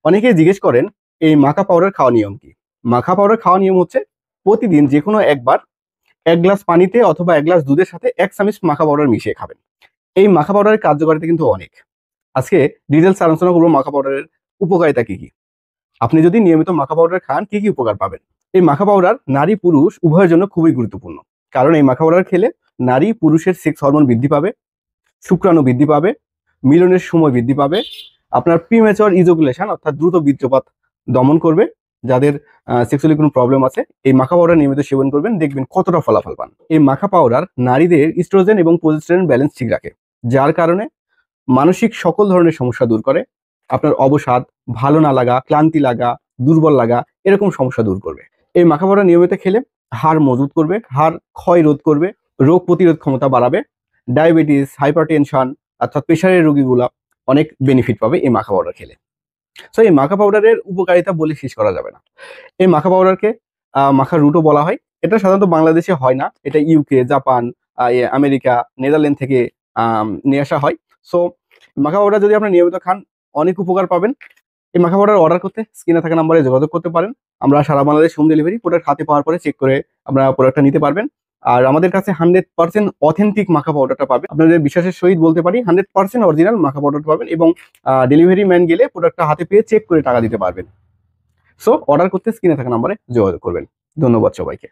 অনেকেই জিজ্ঞেস করেন এই মাখা পাউডার খাওয়া নিয়ম কি? মাখা পাউডার খাওয়া নিয়ম হচ্ছে প্রতিদিন যেকোনো একবার ১ গ্লাস পানিতে অথবা ১ গ্লাস দুধের সাথে ১ চামচ মাখা পাউডার মিশিয়ে খাবেন। এই মাখা পাউডারের কার্যকারিতা কিন্তু অনেক। আজকে ডিটেইলস আলোচনা করব মাখা পাউডারের উপকারিতা কি, কি? আপনি যদি নিয়মিত মাখা পাউডার খান কি, কি উপকার পাবেন? এই মাখা পাউডার নারী পুরুষ উভয়ের জন্য খুবই গুরুত্বপূর্ণ। কারণ এই মাখা পাউডার খেলে নারী পুরুষের সেক্স হরমোন বৃদ্ধি পাবে, শুক্রাণু বৃদ্ধি পাবে, মিলনের সময় বৃদ্ধি পাবে, আপনার প্রিম্যাচুয়ার ইজাকুলেশন অর্থাৎ দ্রুত বীর্যপাত দমন করবে। যাদের সেক্সুয়ালি কোনো প্রবলেম আছে এই মাখা পাউডার নিয়মিত সেবন করবেন, দেখবেন কতটা ফলাফল পান। এই মাখা পাউডার নারীদের ইস্ট্রোজেন এবং প্রোজেস্টেরন ব্যালেন্স ঠিক রাখে, যার কারণে মানসিক সকল ধরনের সমস্যা দূর করে। আপনার অবসাদ, ভালো না লাগা, ক্লান্তি লাগা, দুর্বল লাগা এরকম সমস্যা দূর করবে। এই মাখা পাউডার নিয়মিত খেলে হাড় মজবুত করবে, হাড় ক্ষয় রোধ করবে, রোগ প্রতিরোধ ক্ষমতা বাড়াবে। ডায়াবেটিস, হাইপারটেনশন অর্থাৎ প্রেশারের রোগীগুলা অনেক বেনিফিট পাবে এই মাখা পাউডার খেলে। সো এই মাখা পাউডারের উপকারিতা বলে শেষ করা যাবে না। এই মাখা পাউডারকে মাখা রুটও বলা হয়। এটা সাধারণত বাংলাদেশে হয় না, এটা ইউকে, জাপান, আমেরিকা, নেদারল্যান্ড থেকে নিয়ে আসা হয়। সো মাখা পাউডার যদি আপনি নিয়মিত খান অনেক উপকার পাবেন। এই মাখা পাউডার অর্ডার করতে স্ক্রিনে থাকা নাম্বারে যোগাযোগ করতে পারেন। আমরা সারা বাংলাদেশ হোম ডেলিভারি, প্রোডাক্ট হাতে পাওয়ার পরে চেক করে আপনারা প্রোডাক্টটা নিতে পারবেন। আর আমাদের কাছে 100% অথেন্টিক মাখা পাউডারটা পাবেন। আপনাদের বিশ্বাসের সহিত বলতে পারি 100% অরিজিনাল মাখা পাউডারটা পাবেন এবং ডেলিভারি ম্যান গেলে প্রোডাক্টটা হাতে পেয়ে চেক করে টাকা দিতে পারবেন। সো অর্ডার করতে স্ক্রিনে থাকা নাম্বারে যোগাযোগ করবেন। ধন্যবাদ সবাইকে।